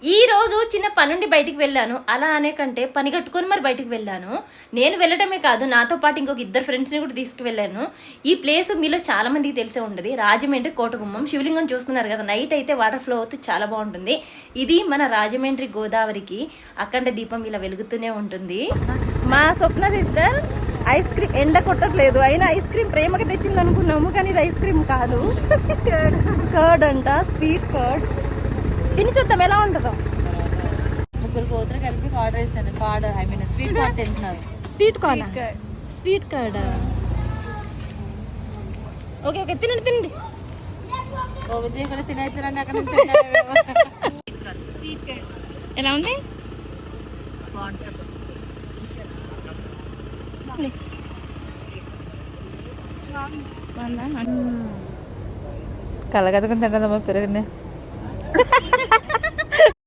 ఈ రోజు చిన్న పనుండి బయటికి వెళ్ళాను. అలా అనే కంటే పని కట్టుకొని మరి బయటికి వెళ్ళాను. నేను వెళ్ళటమే కాదు, నాతో పాటు ఇంకొక ఇద్దరు ఫ్రెండ్స్‌ని కూడా తీసుకువెళ్ళాను. ఈ ప్లేస్ మీలో చాలా మందికి తెలిసే ఉంటది. రాజమండ్రి కోటగుమ్మం. శివలింగం చూస్తున్నారు కదా! నైట్ అయితే వాటర్ ఫ్లో అవుతూ చాలా బాగుంటుంది. ఇది మన రాజమండ్రి గోదావరికి అఖండ దీపం ఇలా వెలుగుతూనే ఉంటుంది. మా స్వప్న సిస్టర్ ఐస్ క్రీమ్ ఎండ కొట్టట్లేదు, అయినా ఐస్ క్రీమ్ ప్రేమగా తెచ్చింది అనుకున్నాము, కానీ ఇది ఐస్ క్రీమ్ కాదు. కర్డ్ అంట, స్వీట్ కర్డ్. తిని చూద్దాం ఎలా ఉంటుందో. ముగ్గురు కూతురు కలిపి ఆర్డర్ ఇస్తాను. Card I mean sweet card తింటున్నారు. Sweet corn, sweet curd. Okay okay, తినండి తినండి. ఓ విజయ్ కూడా తినేస్తారని అక్కడ ఎలా ఉంది? కళ్ళగదుకుని తింటుందమ్మా పెరుగుని.